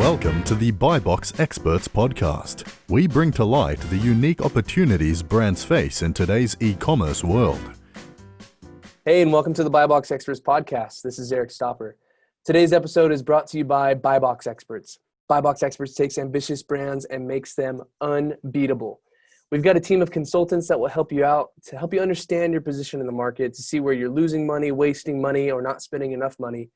Welcome to the Buy Box Experts podcast. We bring to light the unique opportunities brands face in today's e-commerce world. Hey, and welcome to the Buy Box Experts podcast. This is Eric Stopper. Today's episode is brought to you by Buy Box Experts. Buy Box Experts takes ambitious brands and makes them unbeatable. We've got a team of consultants that will help you out to help you understand your position in the market, to see where you're losing money, wasting money, or not spending enough money.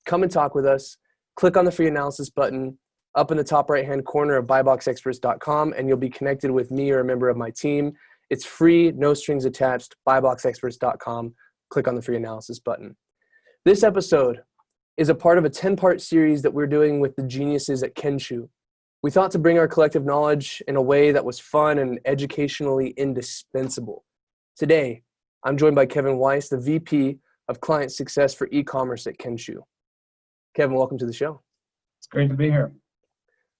Come and talk with us. Click on the free analysis button up in the top right-hand corner of buyboxexperts.com, and you'll be connected with me or a member of my team. It's free, no strings attached, buyboxexperts.com. Click on the free analysis button. This episode is a part of a 10-part series that we're doing with the geniuses at Kensho. We thought to bring our collective knowledge in a way that was fun and educationally indispensable. Today, I'm joined by Kevin Weiss, the VP of Client Success for e-commerce at Kensho. Kevin, welcome to the show. It's great to be here.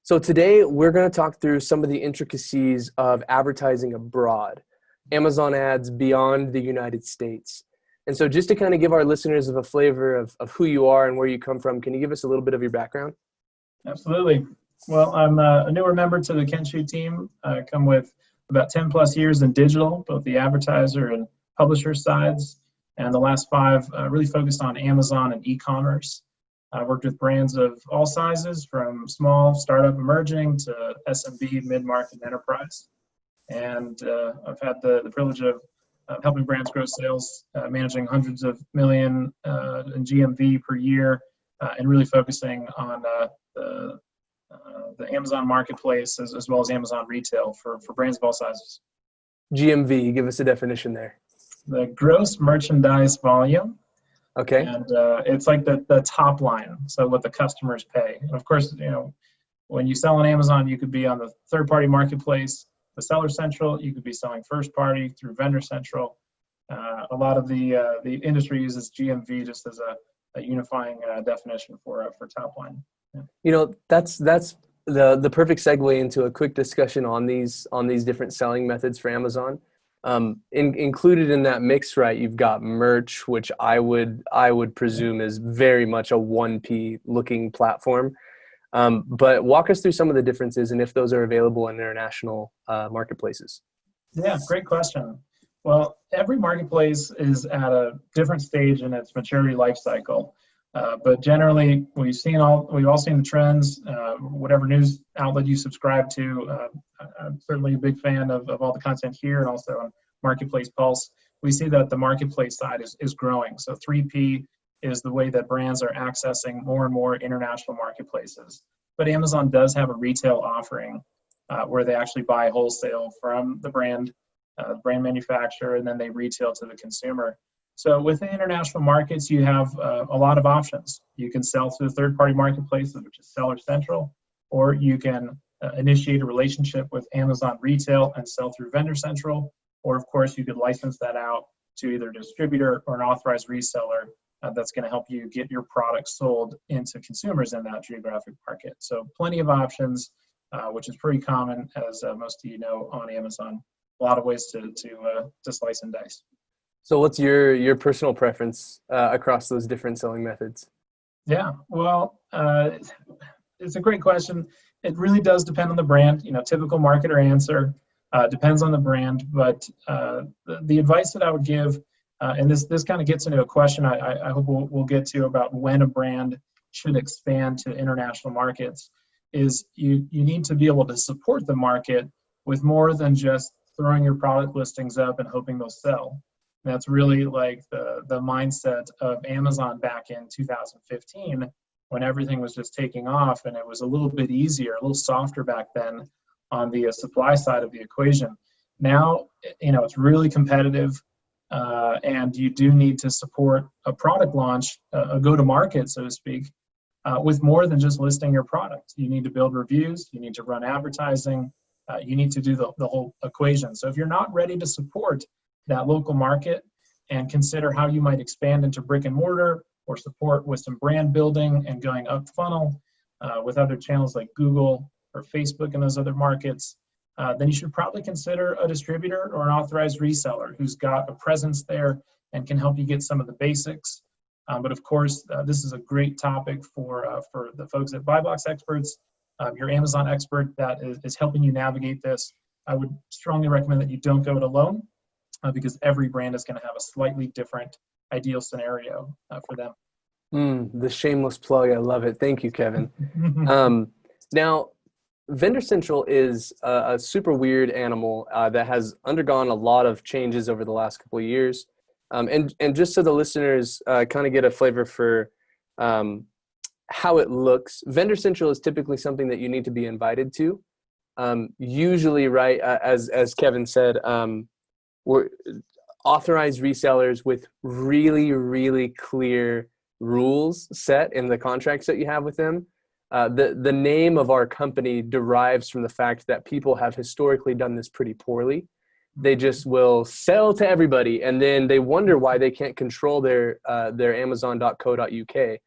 So today we're going to talk through some of the intricacies of advertising abroad, Amazon ads beyond the United States. And so just to kind of give our listeners a flavor of who you are and where you come from, can you give us a little bit of your background? Absolutely. Well, I'm a newer member to the Kensho team. I come with about 10 plus years in digital, both the advertiser and publisher sides. And the last 5 really focused on Amazon and e-commerce. I've worked with brands of all sizes, from small, startup, emerging, to SMB, mid-market, and enterprise. And I've had the privilege of helping brands grow sales, managing hundreds of million in GMV per year, and really focusing on the Amazon marketplace as well as Amazon retail for brands of all sizes. GMV, give us a definition there. The gross merchandise volume. Okay. And it's like the top line, so what the customers pay. And of course, when you sell on Amazon, you could be on the third-party marketplace, the Seller Central. You could be selling first-party through Vendor Central. A lot of the industry uses GMV just as a unifying definition for top line. Yeah. That's the perfect segue into a quick discussion on these different selling methods for Amazon. Included in that mix, right, you've got merch, which I would presume is very much a 1P looking platform. But walk us through some of the differences and if those are available in international marketplaces. Yeah, great question. Well, every marketplace is at a different stage in its maturity life cycle. But generally, we've all seen the trends. Whatever news outlet you subscribe to, I'm certainly a big fan of all the content here and also on Marketplace Pulse. We see that the marketplace side is growing. So 3P is the way that brands are accessing more and more international marketplaces. But Amazon does have a retail offering where they actually buy wholesale from the brand manufacturer, and then they retail to the consumer. So within international markets, you have a lot of options. You can sell through third-party marketplaces, which is Seller Central, or you can initiate a relationship with Amazon Retail and sell through Vendor Central, or of course, you could license that out to either a distributor or an authorized reseller that's going to help you get your product sold into consumers in that geographic market. So plenty of options, which is pretty common, as most of you know, on Amazon. A lot of ways to slice and dice. So what's your personal preference across those different selling methods? Yeah, well, it's a great question. It really does depend on the brand. Typical marketer answer depends on the brand. But the advice that I would give, and this kind of gets into a question I hope we'll get to about when a brand should expand to international markets, is you need to be able to support the market with more than just throwing your product listings up and hoping they'll sell. That's really like the mindset of Amazon back in 2015, when everything was just taking off, and it was a little bit easier, a little softer back then on the supply side of the equation. Now, it's really competitive, and you do need to support a product launch, a go-to-market, so to speak, with more than just listing your product. You need to build reviews, you need to run advertising, you need to do the whole equation. So if you're not ready to support that local market and consider how you might expand into brick and mortar or support with some brand building and going up funnel with other channels like Google or Facebook and those other markets, then you should probably consider a distributor or an authorized reseller who's got a presence there and can help you get some of the basics. But of course, this is a great topic for the folks at Buy Box Experts your Amazon expert that is helping you navigate this, I would strongly recommend that you don't go it alone because every brand is going to have a slightly different ideal scenario for them. The shameless plug. I love it. Thank you, Kevin. Now, Vendor Central is a super weird animal that has undergone a lot of changes over the last couple of years. And just so the listeners kind of get a flavor for how it looks, Vendor Central is typically something that you need to be invited to. Usually, right, as Kevin said, we're authorized resellers with really, really clear rules set in the contracts that you have with them. The name of our company derives from the fact that people have historically done this pretty poorly. They just will sell to everybody, and then they wonder why they can't control their Amazon.co.uk.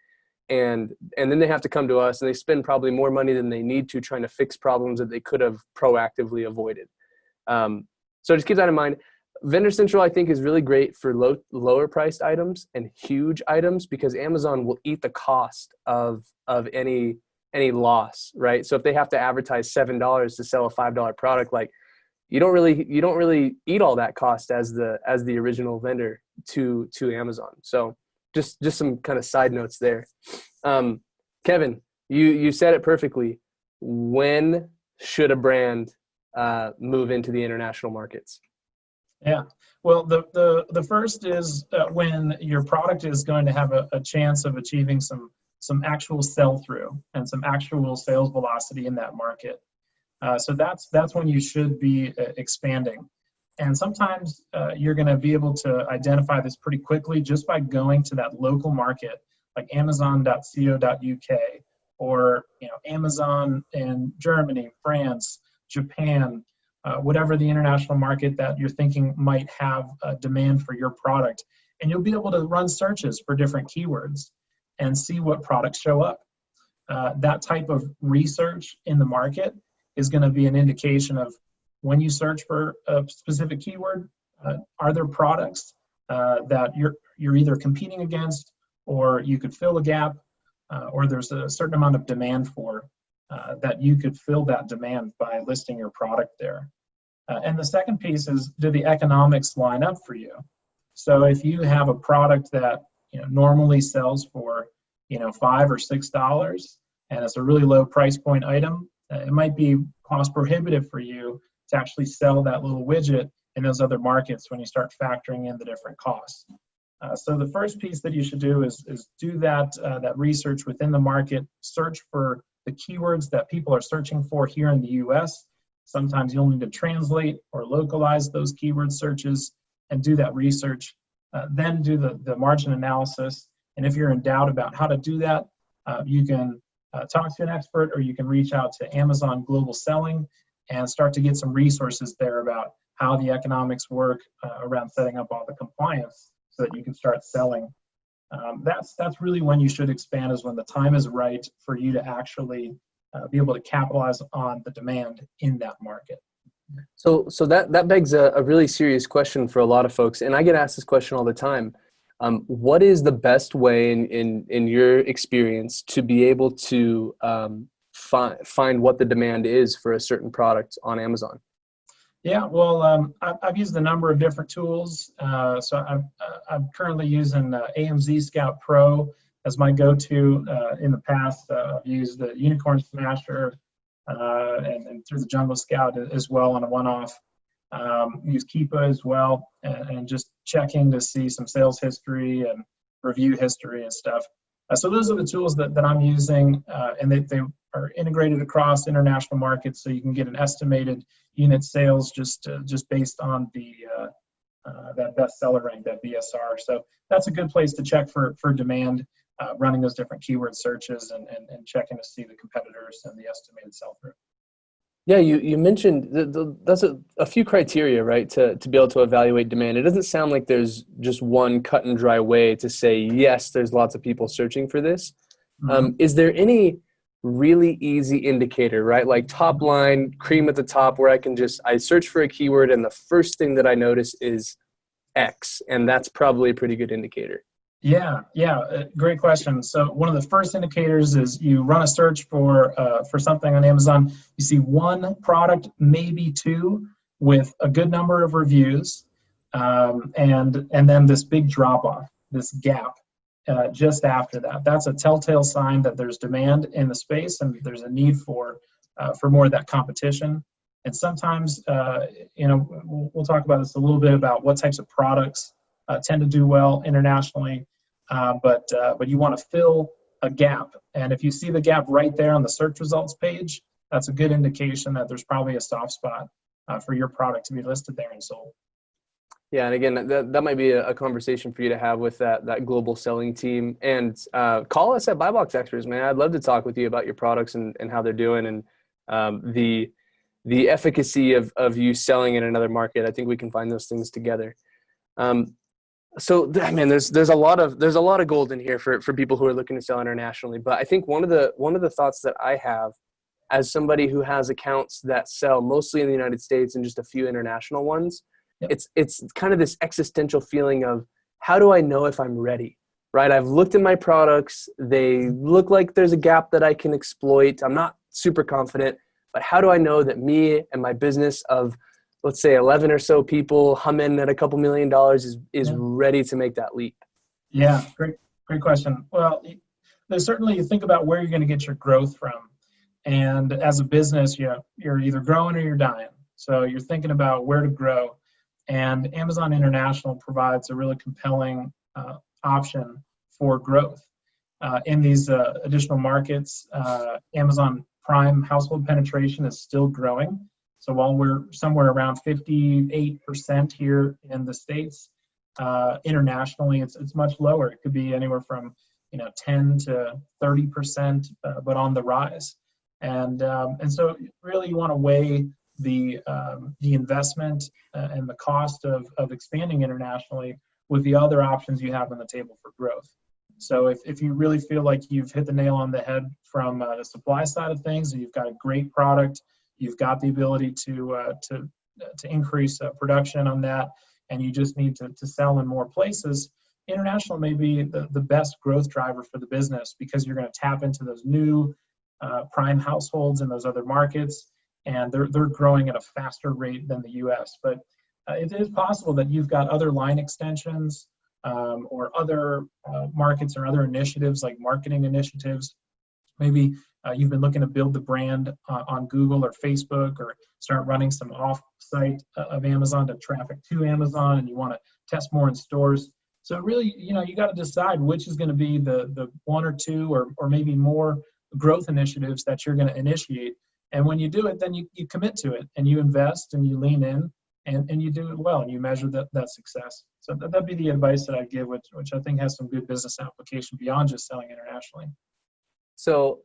And then they have to come to us, and they spend probably more money than they need to trying to fix problems that they could have proactively avoided. So just keep that in mind. Vendor Central, I think, is really great for lower priced items and huge items because Amazon will eat the cost of any loss, right? So if they have to advertise $7 to sell a $5 product, like you don't really eat all that cost as the original vendor to Amazon. So just some kind of side notes there. Kevin, you said it perfectly. When should a brand move into the international markets? Yeah, well, the first is when your product is going to have a chance of achieving some actual sell-through and some actual sales velocity in that market. So that's when you should be expanding. And sometimes you're going to be able to identify this pretty quickly just by going to that local market, like Amazon.co.uk or Amazon in Germany, France, Japan. Whatever the international market that you're thinking might have a demand for your product. And you'll be able to run searches for different keywords and see what products show up. That type of research in the market is going to be an indication of when you search for a specific keyword, are there products that you're either competing against or you could fill a gap or there's a certain amount of demand for that you could fill that demand by listing your product there. And the second piece is, do the economics line up for you? So if you have a product that normally sells for $5 or $6 and it's a really low price point item, it might be cost prohibitive for you to actually sell that little widget in those other markets when you start factoring in the different costs. So the first piece that you should do is do that research within the market, search for the keywords that people are searching for here in the US. Sometimes you'll need to translate or localize those keyword searches and do that research. Then do the margin analysis. And if you're in doubt about how to do that, you can talk to an expert or you can reach out to Amazon Global Selling and start to get some resources there about how the economics work around setting up all the compliance so that you can start selling. That's really when you should expand, is when the time is right for you to actually be able to capitalize on the demand in that market. So that begs a really serious question for a lot of folks, and I get asked this question all the time. What is the best way in your experience to be able to find what the demand is for a certain product on Amazon? Yeah, well, I've used a number of different tools. So I'm currently using AMZ Scout Pro as my go-to. In the past, I've used the Unicorn Smasher and through the Jungle Scout as well on a one-off. Use Keepa as well, and just checking to see some sales history and review history and stuff. So those are the tools that I'm using, and they are integrated across international markets, so you can get an estimated unit sales just based on the that bestseller rank, that BSR. So that's a good place to check for demand, running those different keyword searches and checking to see the competitors and the estimated sell-through. Yeah, you mentioned that's a few criteria, right, to be able to evaluate demand. It doesn't sound like there's just one cut and dry way to say, yes, there's lots of people searching for this. Mm-hmm. Is there any really easy indicator, right, like top line, cream at the top, where I search for a keyword and the first thing that I notice is X, and that's probably a pretty good indicator? Great question. So one of the first indicators is you run a search for something on Amazon. You see one product, maybe two, with a good number of reviews, and then this big drop off, this gap just after that. That's a telltale sign that there's demand in the space and there's a need for more of that competition. And sometimes, we'll talk about this a little bit about what types of products tend to do well internationally. But you want to fill a gap. And if you see the gap right there on the search results page, that's a good indication that there's probably a soft spot for your product to be listed there and sold. Yeah, and again, that might be a conversation for you to have with that global selling team. And call us at BuyBox Experts, man. I'd love to talk with you about your products and how they're doing and the efficacy of you selling in another market. I think we can find those things together. So, man, there's a lot of gold in here for people who are looking to sell internationally. But I think one of the thoughts that I have as somebody who has accounts that sell mostly in the United States and just a few international ones, yep. It's kind of this existential feeling of, how do I know if I'm ready? Right? I've looked at my products. They look like there's a gap that I can exploit. I'm not super confident, but how do I know that me and my business of, let's say, 11 or so people humming at a couple $1 million is ready to make that leap? Yeah, great question. Well, there's certainly, you think about where you're going to get your growth from. And as a business, you're either growing or you're dying. So you're thinking about where to grow. And Amazon International provides a really compelling option for growth. In these additional markets, Amazon Prime household penetration is still growing. So while we're somewhere around 58% here in the States, internationally it's much lower. It could be anywhere from 10 to 30%, but on the rise. And so really you want to weigh the investment and the cost of expanding internationally with the other options you have on the table for growth. So if you really feel like you've hit the nail on the head from the supply side of things, and you've got a great product, you've got the ability to increase production on that, and you just need to sell in more places, international may be the best growth driver for the business, because you're going to tap into those new prime households in those other markets, and they're growing at a faster rate than the U.S. But it is possible that you've got other line extensions or other markets or other initiatives, like marketing initiatives. Maybe you've been looking to build the brand on Google or Facebook, or start running some off-site of Amazon to traffic to Amazon, and you want to test more in stores. So really, you got to decide which is going to be the one or two or maybe more growth initiatives that you're going to initiate. And when you do it, then you commit to it, and you invest and you lean in, and you do it well, and you measure that success. So that'd be the advice that I give, which I think has some good business application beyond just selling internationally. So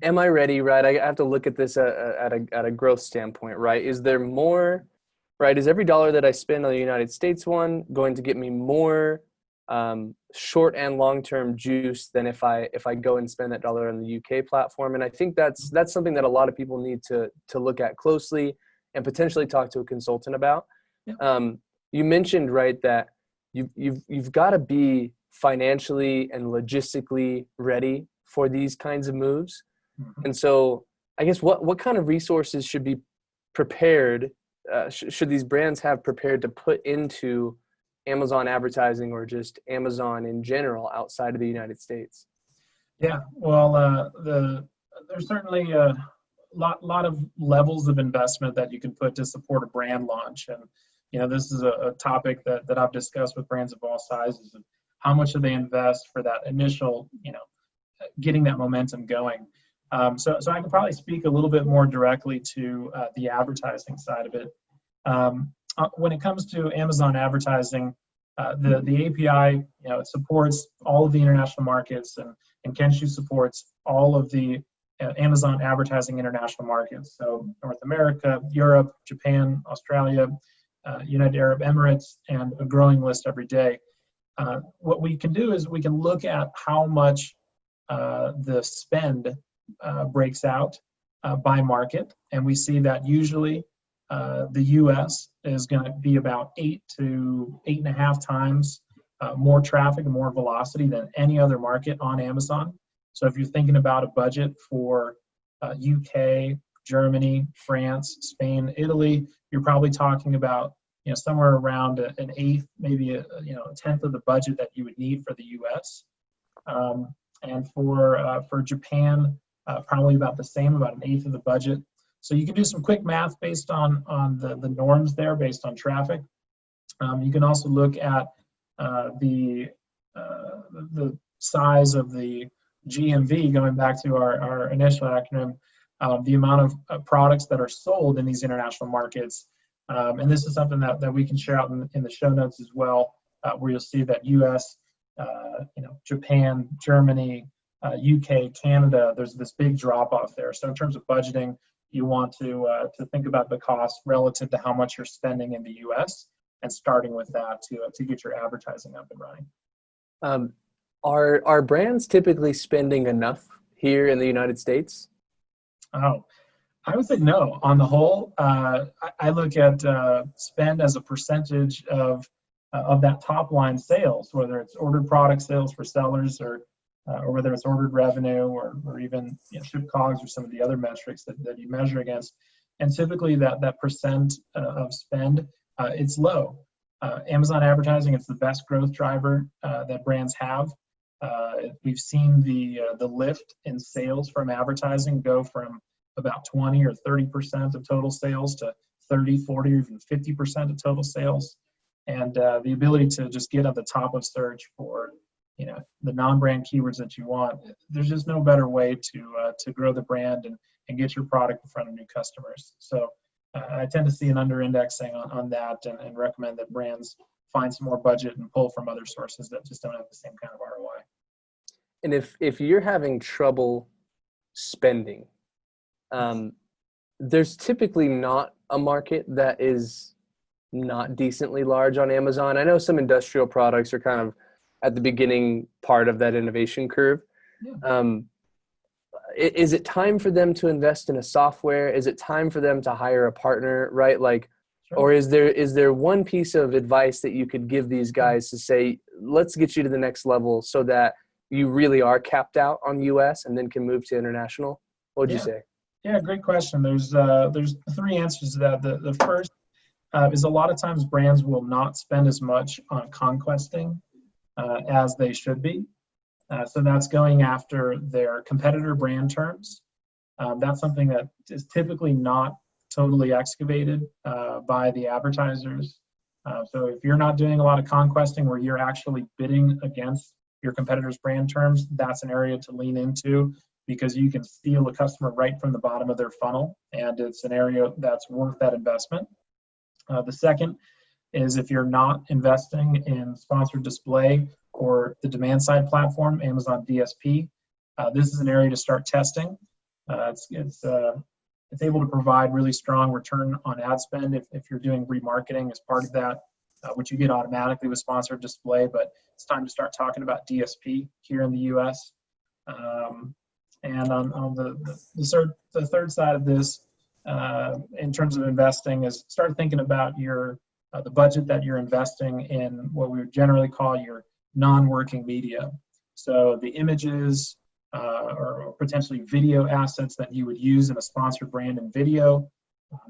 am I ready, right? I have to look at this at a growth standpoint, right? Is there more, right? Is every dollar that I spend on the United States one going to get me more short and long-term juice than if I go and spend that dollar on the UK platform? And I think that's something that a lot of people need to look at closely and potentially talk to a consultant about. Yeah. You mentioned, right, that you've got to be financially and logistically ready for these kinds of moves. Mm-hmm. And so I guess what kind of resources should be prepared, should these brands have prepared to put into Amazon advertising, or just Amazon in general outside of the United States? Yeah, well, there's certainly a lot of levels of investment that you can put to support a brand launch. And this is a topic that I've discussed with brands of all sizes, and how much do they invest for that initial, getting that momentum going. So I can probably speak a little bit more directly to the advertising side of it. When it comes to Amazon advertising, the API, it supports all of the international markets, and Kenshu supports all of the Amazon advertising international markets. So North America, Europe, Japan, Australia, United Arab Emirates, and a growing list every day. What we can do is we can look at how much the spend breaks out by market, and we see that usually the U.S. is going to be about 8 to 8.5 times more traffic and more velocity than any other market on Amazon. So if you're thinking about a budget for UK, Germany, France, Spain, Italy, you're probably talking about somewhere around an eighth, maybe a tenth of the budget that you would need for the US. And for Japan, probably about the same, about an eighth of the budget. So you can do some quick math based on the norms there, based on traffic. You can also look at the size of the GMV, going back to our initial acronym, the amount of products that are sold in these international markets. And this is something that we can share out in the show notes as well, where you'll see that US, Japan, Germany, UK, Canada, there's this big drop off there. So in terms of budgeting, you want to think about the cost relative to how much you're spending in the US, and starting with that to get your advertising up and running. Are brands typically spending enough here in the United States? Oh, I would say no. On the whole, I look at spend as a percentage of that top line sales, whether it's ordered product sales for sellers or whether it's ordered revenue or even ship COGS or some of the other metrics that you measure against. And typically that percent of spend, it's low. Amazon advertising, it's the best growth driver that brands have. We've seen the lift in sales from advertising go from about 20 or 30% of total sales to 30, 40, or even 50% of total sales. And the ability to just get at the top of search for the non-brand keywords that you want, there's just no better way to grow the brand and get your product in front of new customers. So I tend to see an under-indexing on that and recommend that brands find some more budget and pull from other sources that just don't have the same kind of ROI. And if you're having trouble spending, there's typically not a market that is not decently large on Amazon. I know some industrial products are kind of at the beginning part of that innovation curve. Yeah. Is it time for them to invest in a software? Is it time for them to hire a partner, right? Sure. Or is there one piece of advice that you could give these guys to say, let's get you to the next level so that you really are capped out on US and then can move to international? What would you say? Yeah, great question. There's three answers to that. The first is a lot of times brands will not spend as much on conquesting as they should be. So that's going after their competitor brand terms. That's something that is typically not totally excavated by the advertisers. So if you're not doing a lot of conquesting where you're actually bidding against your competitor's brand terms, that's an area to lean into, because you can steal a customer right from the bottom of their funnel, and it's an area that's worth that investment. The second is if you're not investing in sponsored display or the demand side platform, Amazon DSP, this is an area to start testing. It's able to provide really strong return on ad spend if you're doing remarketing as part of that, which you get automatically with sponsored display, but it's time to start talking about DSP here in the US. And on the third side of this, in terms of investing, is start thinking about the budget that you're investing in what we would generally call your non-working media. So the images or potentially video assets that you would use in a sponsored brand and video.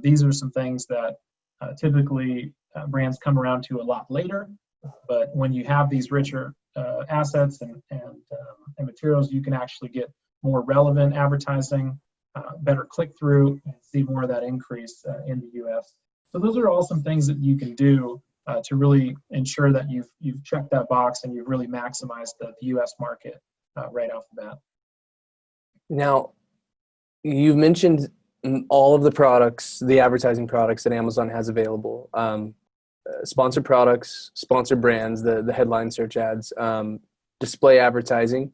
These are some things that typically brands come around to a lot later. But when you have these richer assets and materials, you can actually get more relevant advertising, better click-through, and see more of that increase in the US. So those are all some things that you can do to really ensure that you've checked that box and you've really maximized the US market right off the bat. Now, you've mentioned all of the products, the advertising products that Amazon has available. Sponsored products, sponsored brands, the headline search ads, display advertising,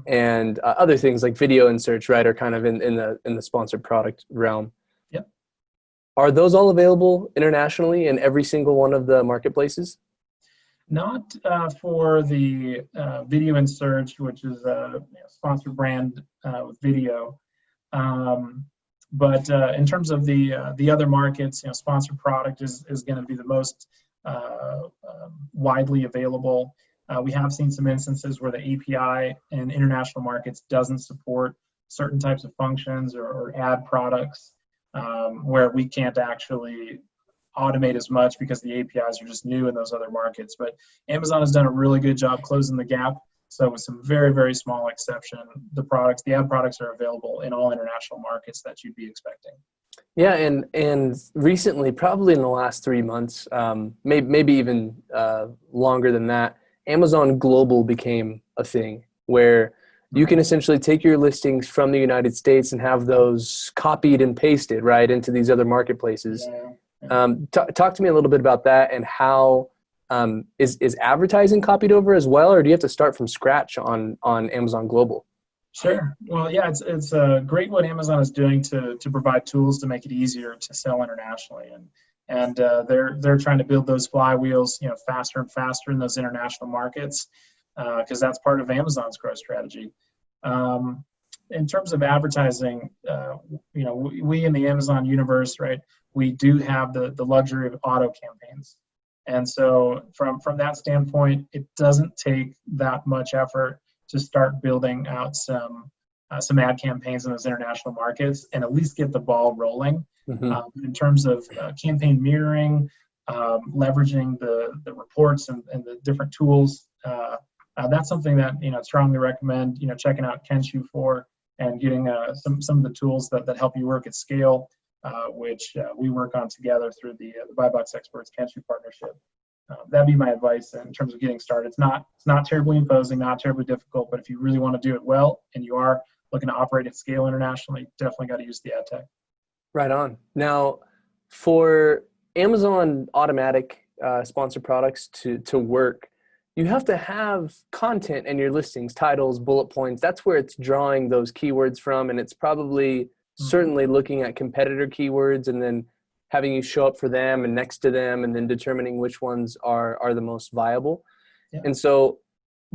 and other things like video and search, right, are kind of in the sponsored product realm. Yep. Are those all available internationally in every single one of the marketplaces? Not for the video and search, which is a sponsored brand with video. But in terms of the other markets, sponsored product is going to be the most widely available. We have seen some instances where the API in international markets doesn't support certain types of functions or ad products, where we can't actually automate as much because the APIs are just new in those other markets. But Amazon has done a really good job closing the gap. So with some very, very small exception, the ad products are available in all international markets that you'd be expecting. Yeah, and recently, probably in the last 3 months, maybe even longer than that, Amazon Global became a thing where you can essentially take your listings from the United States and have those copied and pasted right into these other marketplaces. Yeah. Talk to me a little bit about that, and how is advertising copied over as well, or do you have to start from scratch on Amazon Global? Sure. Well, yeah, it's great what Amazon is doing to provide tools to make it easier to sell internationally, and they're trying to build those flywheels, faster and faster in those international markets, because that's part of Amazon's growth strategy. In terms of advertising, we in the Amazon universe, right, we do have the luxury of auto campaigns, and so from that standpoint, it doesn't take that much effort to start building out some ad campaigns in those international markets and at least get the ball rolling. Mm-hmm. In terms of campaign mirroring, leveraging the reports and the different tools, that's something that strongly recommend checking out Kenshu for, and getting some of the tools that help you work at scale, which we work on together through the BuyBox Experts Kenshu partnership. That'd be my advice in terms of getting started. It's not terribly imposing, not terribly difficult, but if you really want to do it well and you are looking to operate at scale internationally, definitely got to use the ad tech. Right on. Now, for Amazon automatic sponsored products to work, you have to have content in your listings, titles, bullet points. That's where it's drawing those keywords from, and it's probably certainly looking at competitor keywords and then having you show up for them and next to them, and then determining which ones are the most viable. Yeah. And so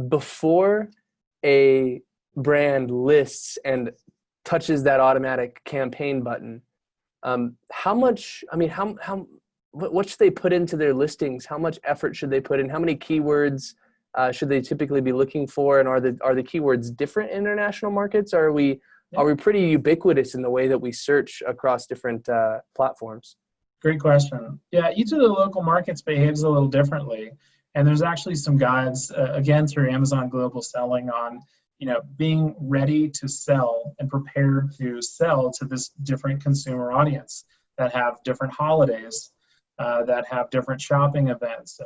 before a brand lists and touches that automatic campaign button, what should they put into their listings? How much effort should they put in? How many keywords should they typically be looking for? And are the keywords different in international markets? Are we pretty ubiquitous in the way that we search across different platforms? Great question. Yeah, each of the local markets behaves a little differently. And there's actually some guides, again, through Amazon Global Selling on, being ready to sell and prepared to sell to this different consumer audience that have different holidays, that have different shopping events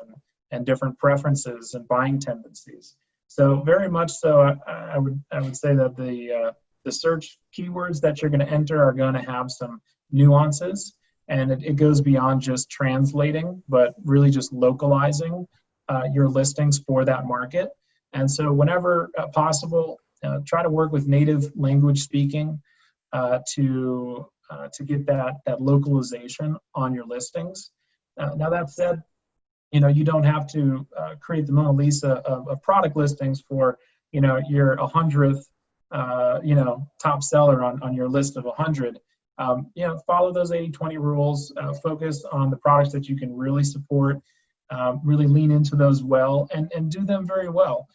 and different preferences and buying tendencies. So very much so, I would say that the search keywords that you're going to enter are going to have some nuances. And it goes beyond just translating, but really just localizing your listings for that market. And so whenever possible, try to work with native language speaking to get that localization on your listings. Now that said, you don't have to create the Mona Lisa of product listings for your 100th top seller on your list of 100. Follow those 80-20 rules, focus on the products that you can really support, really lean into those well, and do them very well.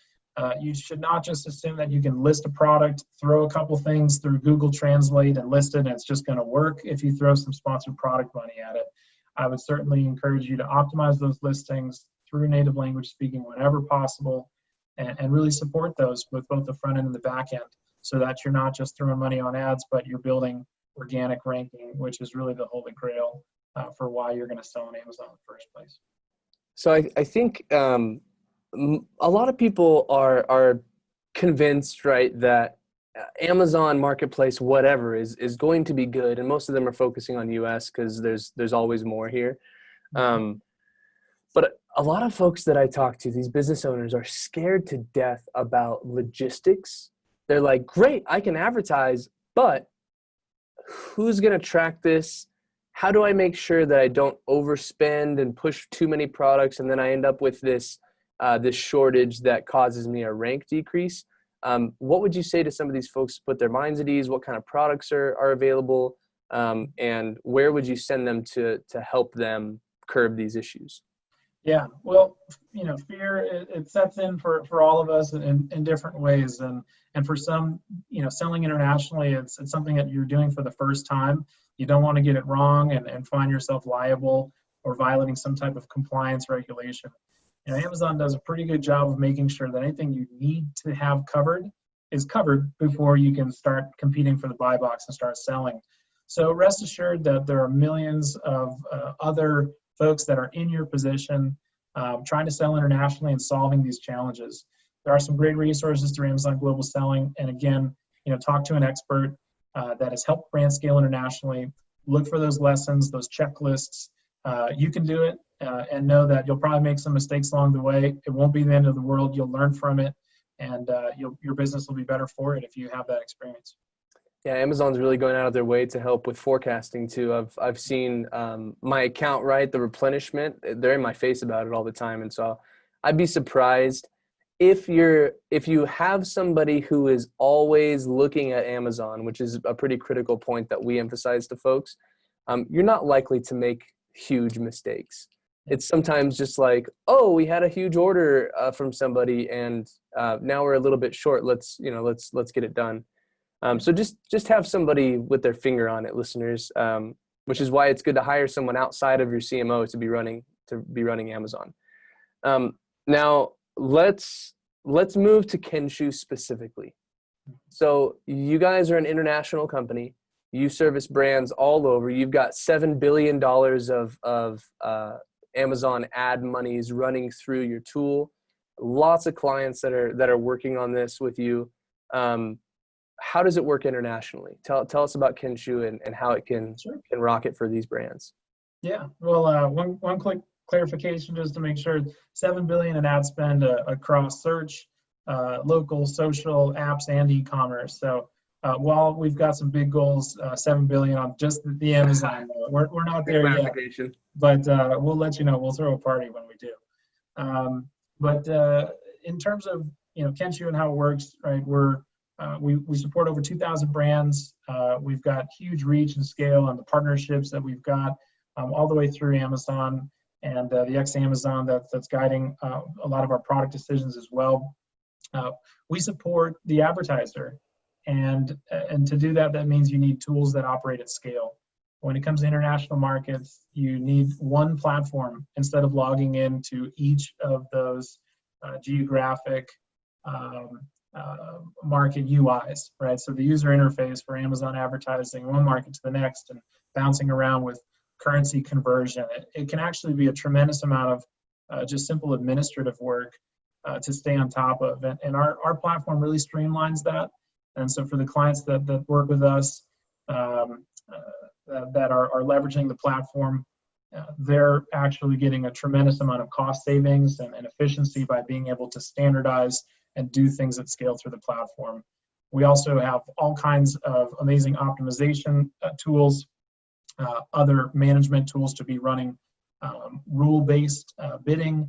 You should not just assume that you can list a product, throw a couple things through Google Translate and list it, and it's just going to work if you throw some sponsored product money at it. I would certainly encourage you to optimize those listings through native language speaking whenever possible, and really support those with both the front end and the back end, so that you're not just throwing money on ads, but you're building organic ranking, which is really the holy grail for why you're going to sell on Amazon in the first place. So I think a lot of people are convinced, right, that Amazon Marketplace, whatever, is going to be good, and most of them are focusing on US because there's always more here. But a lot of folks that I talk to, these business owners, are scared to death about logistics. They're like, great, I can advertise, but who's going to track this? How do I make sure that I don't overspend and push too many products, and then I end up with this shortage that causes me a rank decrease? What would you say to some of these folks to put their minds at ease? What kind of products are available? And where would you send them to help them curb these issues? Yeah, well, fear it sets in for all of us in different ways, and for some, selling internationally, it's something that you're doing for the first time. You don't want to get it wrong and find yourself liable or violating some type of compliance regulation. Amazon does a pretty good job of making sure that anything you need to have covered is covered before you can start competing for the buy box and start selling. So rest assured that there are millions of other folks that are in your position trying to sell internationally and solving these challenges. There are some great resources through Amazon Global Selling. And again, talk to an expert that has helped brands scale internationally. Look for those lessons, those checklists. You can do it and know that you'll probably make some mistakes along the way. It won't be the end of the world. You'll learn from it, and your business will be better for it if you have that experience. Yeah, Amazon's really going out of their way to help with forecasting too. I've seen my account, right, the replenishment, they're in my face about it all the time. And so I'd be surprised if you have somebody who is always looking at Amazon, which is a pretty critical point that we emphasize to folks, you're not likely to make huge mistakes. It's sometimes just like, oh, we had a huge order from somebody and now we're a little bit short. Let's get it done. So just have somebody with their finger on it, listeners, which is why it's good to hire someone outside of your CMO to be running Amazon. Now let's move to Kenshu specifically. So you guys are an international company. You service brands all over. You've got $7 billion of Amazon ad monies running through your tool. Lots of clients that are working on this with you. How does it work internationally? Tell us about Kenshu and how it can rock it for these brands. Yeah, well, one quick clarification just to make sure: $7 billion in ad spend across search, local, social, apps, and e-commerce. So while we've got some big goals, $7 billion on just the Amazon, we're not there yet. But we'll let you know. We'll throw a party when we do. But in terms of Kenshu and how it works, right? We support over 2,000 brands. We've got huge reach and scale on the partnerships that we've got all the way through Amazon and the ex-Amazon that's guiding a lot of our product decisions as well. We support the advertiser, and to do that means you need tools that operate at scale. When it comes to international markets, you need one platform instead of logging into each of those geographic market UIs, right? So the user interface for Amazon advertising, one market to the next, and bouncing around with currency conversion, it can actually be a tremendous amount of just simple administrative work to stay on top of. And our platform really streamlines that. And so for the clients that work with us, that are leveraging the platform, they're actually getting a tremendous amount of cost savings and efficiency by being able to standardize and do things at scale through the platform. We also have all kinds of amazing optimization tools, other management tools to be running rule-based bidding,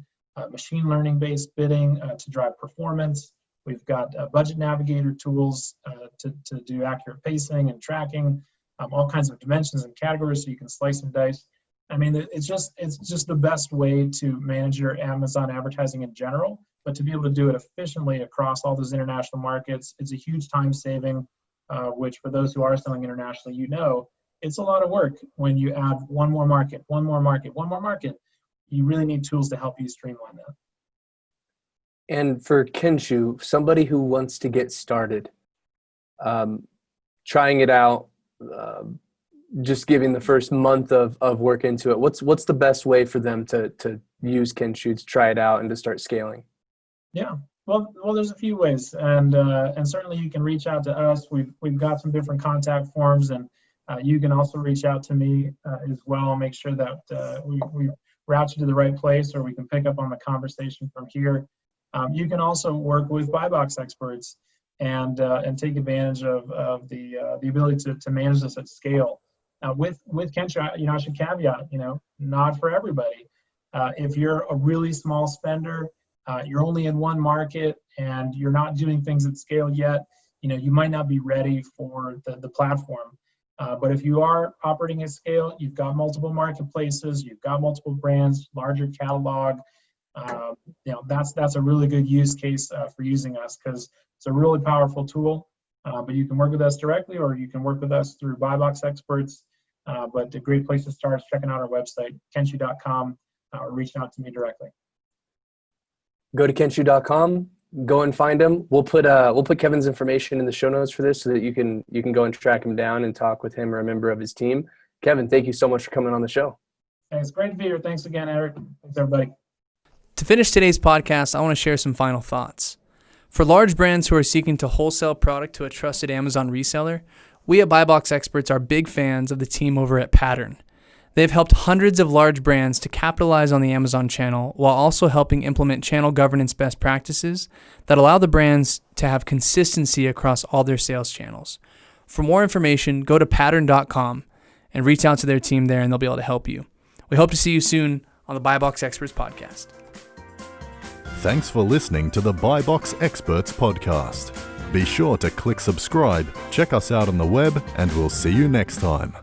machine learning-based bidding to drive performance. We've got budget navigator tools to do accurate pacing and tracking, all kinds of dimensions and categories so you can slice and dice. I mean, it's just the best way to manage your Amazon advertising in general, but to be able to do it efficiently across all those international markets, it's a huge time saving, which for those who are selling internationally, it's a lot of work when you add one more market. You really need tools to help you streamline that. And for Kenshu, somebody who wants to get started, trying it out, just giving the first month of work into it, what's the best way for them to use Kenshu, to try it out and to start scaling? Yeah, well, there's a few ways, and certainly you can reach out to us. We've got some different contact forms, and you can also reach out to me as well. Make sure that we route you to the right place, or we can pick up on the conversation from here. You can also work with buy box experts and take advantage of the ability to manage this at scale. With Kenshu, I should caveat, not for everybody. If you're a really small spender, you're only in one market and you're not doing things at scale yet, you might not be ready for the platform. But if you are operating at scale, you've got multiple marketplaces, you've got multiple brands, larger catalog, that's a really good use case for using us, because it's a really powerful tool. But you can work with us directly, or you can work with us through BuyBox Experts. But a great place to start is checking out our website, kenshu.com, or reaching out to me directly. Go to kenshu.com, go and find him. We'll put Kevin's information in the show notes for this, so that you can go and track him down and talk with him or a member of his team. Kevin, thank you so much for coming on the show. Thanks. Great to be here. Thanks again, Eric. Thanks, everybody. To finish today's podcast, I want to share some final thoughts. For large brands who are seeking to wholesale product to a trusted Amazon reseller, we at BuyBox Experts are big fans of the team over at Pattern. They've helped hundreds of large brands to capitalize on the Amazon channel, while also helping implement channel governance best practices that allow the brands to have consistency across all their sales channels. For more information, go to pattern.com and reach out to their team there, and they'll be able to help you. We hope to see you soon on the BuyBox Experts podcast. Thanks for listening to the BuyBox Experts podcast. Be sure to click subscribe, check us out on the web, and we'll see you next time.